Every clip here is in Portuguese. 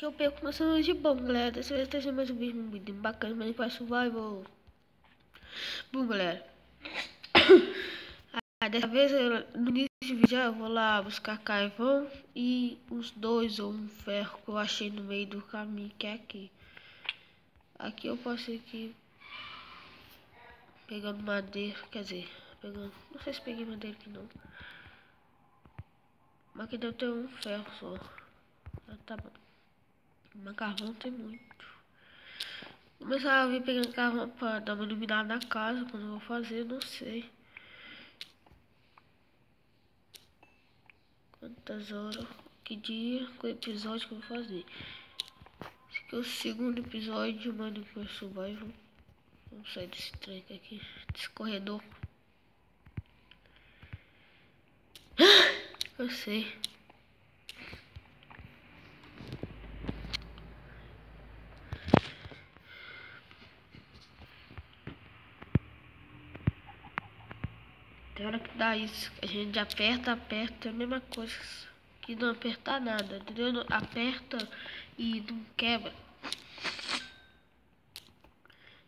que eu perco meu celular de bom, galera. Dessa vez tá mais um vídeo bacana, mas para survival. Bom, galera. Dessa vez, no início do vídeo, eu vou lá buscar carvão e os dois ou um ferro que eu achei no meio do caminho, que é aqui. Aqui eu posso ir aqui pegando madeira, quer dizer, pegando, não sei se peguei madeira aqui não. Mas aqui deve ter um ferro só. Tá bom. Mas carvão tem muito. Vou começar a vir pegando carvão pra dar uma iluminada na casa. Quando eu vou fazer, não sei. Quantas horas, que dia, qual episódio que eu vou fazer. Esse aqui é o segundo episódio de Minecraft Survival. Vamos sair desse trem aqui, desse corredor. Eu sei. Tem hora que dá isso. A gente aperta, é a mesma coisa. Que não apertar nada, entendeu? Aperta e não quebra.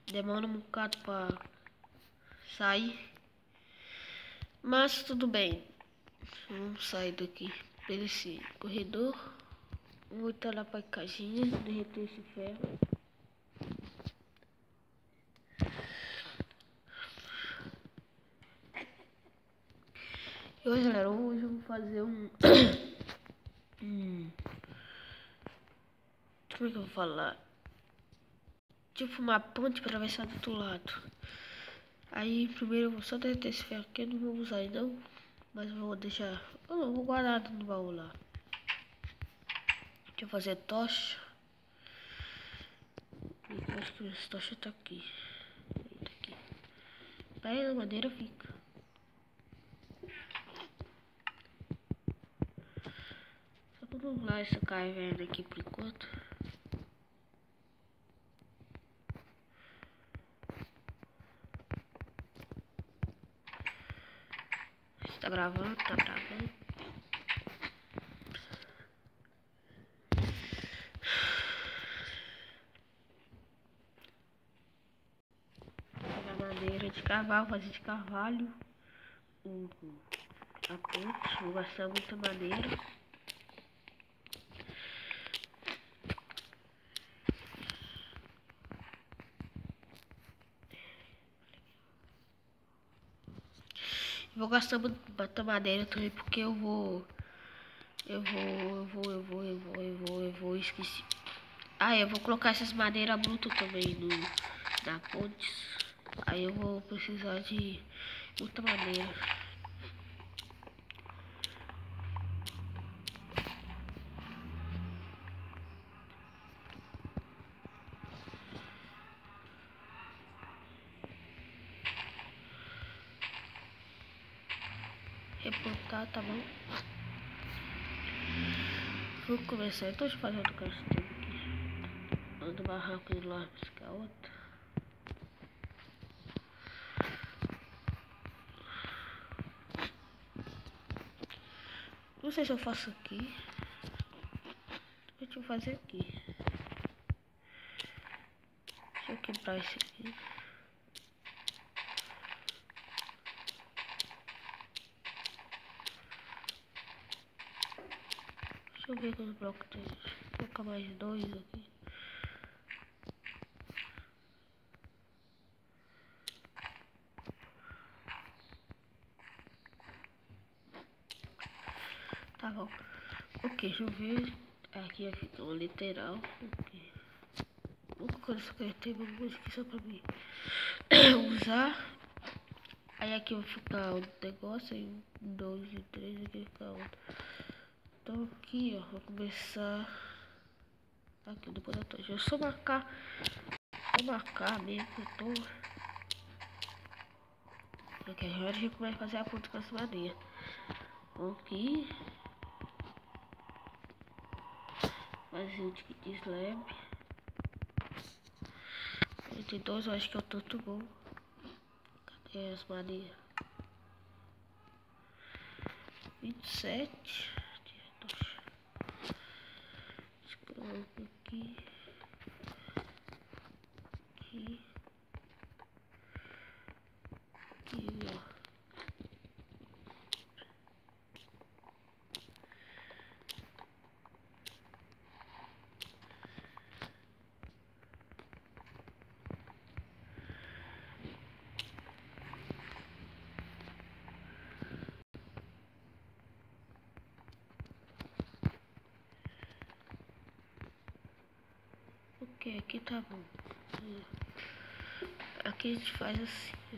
Demora um bocado pra sair. Mas tudo bem. Vamos sair daqui desse corredor. Vou botar lá pra caixinha, derreter esse ferro. E hoje, galera, hoje eu vou fazer como é que eu vou falar? Tipo uma ponte para atravessar do outro lado. Aí primeiro eu vou só derreter esse ferro aqui, eu não vou usar aí não. Mas eu vou deixar. Eu não, vou guardar no baú lá. Deixa eu fazer tocha. Eu acho que essa tocha tá aqui. Tá aqui. Aí a madeira fica. Só pra não usar essa caverna aqui por enquanto. Tá gravando, tá gravando. Pegar madeira de cavalo, fazer de carvalho. A ponte, vou gastar muita madeira. Vou gastar muita madeira também porque eu vou, esqueci. Ah, eu vou colocar essas madeiras brutas também na ponte. Aí eu vou precisar de muita madeira. Replantar, tá bom? Vou começar então de fazer outro castelo aqui. Ando barranco de lá, buscar outro. Não sei se eu faço aqui. Deixa eu fazer aqui. Deixa eu quebrar esse aqui. Deixa eu ver quantos blocos tem. Vou colocar mais dois aqui. Tá bom. Ok, deixa eu ver. Aqui fica uma literal. Ok. Vou colocar essa carteira uma música aqui só pra mim usar. Aí aqui vai ficar o negócio. Aí 1, 2 e 3. Aqui vai ficar outro. Então aqui, ó. Vou começar. Aqui depois da tocha. Eu só marcar. Vou marcar mesmo que eu tô. Porque agora a gente começa a fazer a ponta com essa madeira. Aqui. Fazer o de slab. 32, eu acho que é o tanto bom. Cadê as madeiras? 27. banco aqui. Aqui. Aqui, ó. Ok, aqui tá bom. Aqui a gente faz assim, ó.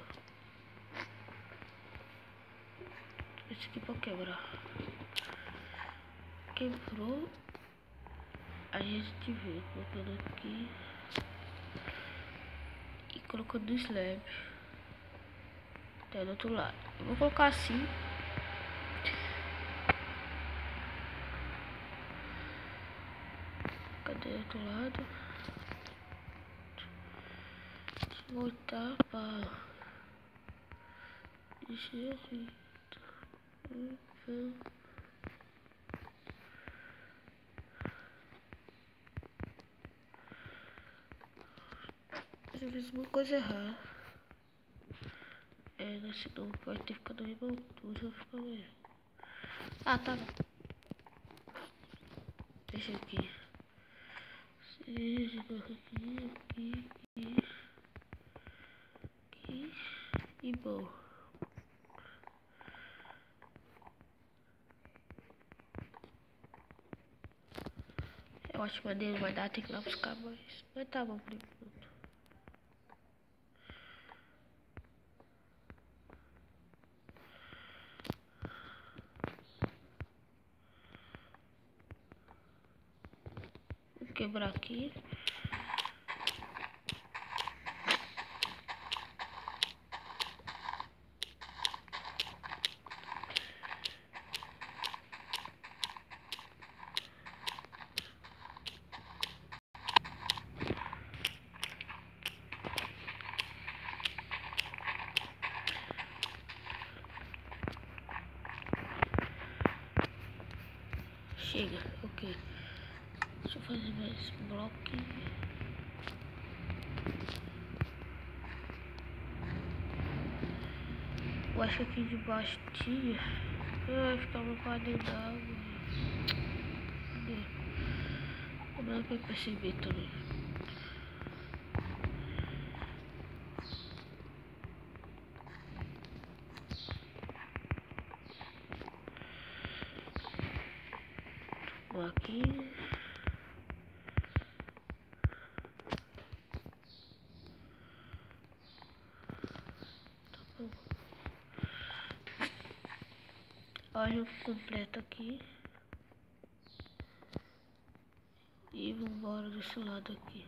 Esse aqui pra quebrar. Quebrou. Aí a gente vê colocando aqui e colocando o slab até do outro lado. Eu vou colocar assim. Cadê o outro lado? Voltar para direito. Eu fiz uma coisa errada. Nesse novo vai ter ficado revoltoso, vai ficar melhor. Ah, tá bom. Deixa aqui. Aqui. E bom. Eu acho que maneiro vai dar, tem que ir lá buscar mais. Mas tá bom por enquanto. Vou quebrar aqui. Chega, ok. Deixa eu fazer mais bloquinho. Eu acho que aqui debaixo tinha. Vai ficar uma quadrilha d'água. Como é que eu perceber também? Vou aqui. Tá bom. Olha o completo aqui. E vamos embora desse lado aqui.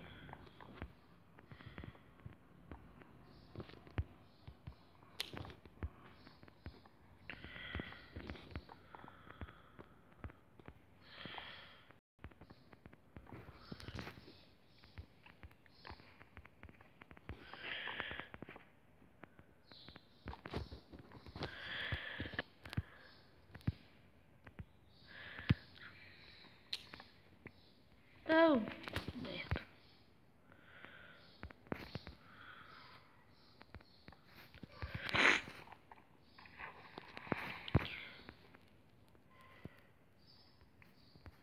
Não, merda.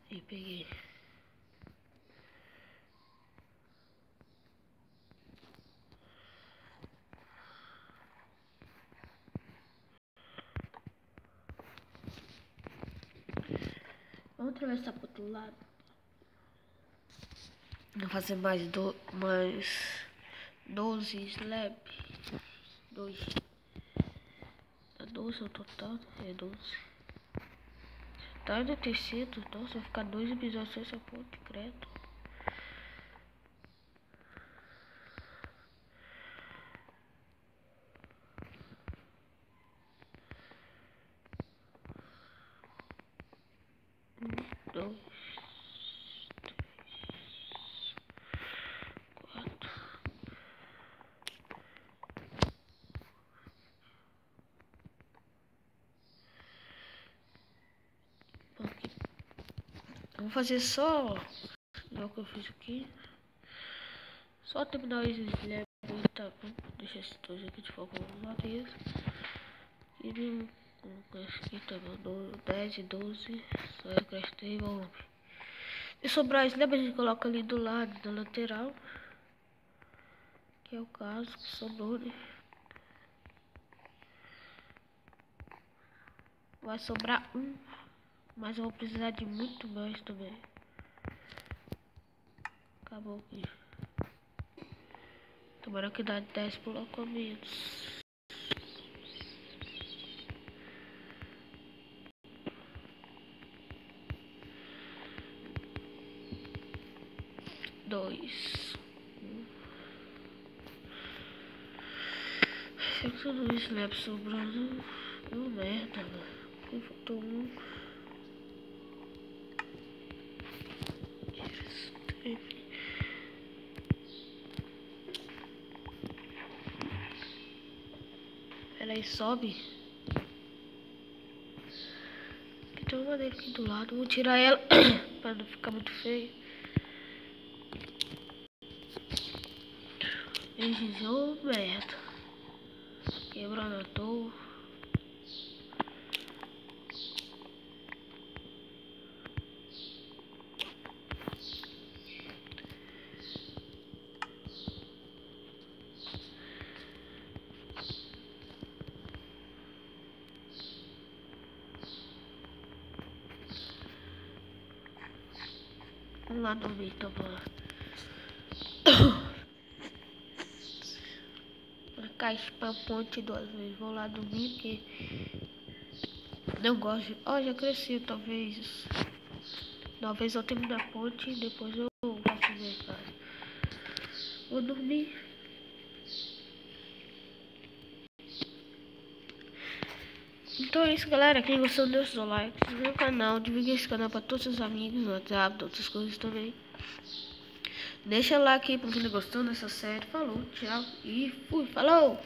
E peguei. Vamos atravessar pro outro lado. Vou fazer mais 12 slab. 2. É 12 o total? É 12. Tá no terceiro, nossa, vai ficar 2 episódios sem essa ponte, credo. Dois, 4. Vamos fazer só É o que eu fiz aqui. Só terminar esses levels, tá bom? Deixa esses dois aqui de foco nos areias. E esse aqui tá bom, 10 e 12. Só eu crestei, vamos. Se sobrar isso, lembra, a gente coloca ali do lado, da lateral. Que é o caso que sobrou, né? Vai sobrar um, mas eu vou precisar de muito mais também. Acabou aqui. Tomara que dá 10 por lá com menos. Dois. Será que são dois slabs sobrando? Oh, merda, mano. Aqui faltou um. Peraí, sobe. Aqui tem uma madeira aqui do lado. Vou tirar ela pra não ficar muito feio. Eles, ô merda. Quebrando à toa. Vamos lá dormir, então vamos lá. Caixa pra ponte 2 vezes. Vou lá dormir porque não gosto de... Ó, já cresci, talvez. Talvez eu termine a ponte e depois eu faço minha casa. Vou dormir. Então é isso, galera. Quem gostou, deixa o seu like, se inscreva no canal, divulgue esse canal pra todos os amigos no WhatsApp, outras coisas também. Deixa like aí pra quem gostou dessa série. Falou, tchau e fui. Falou!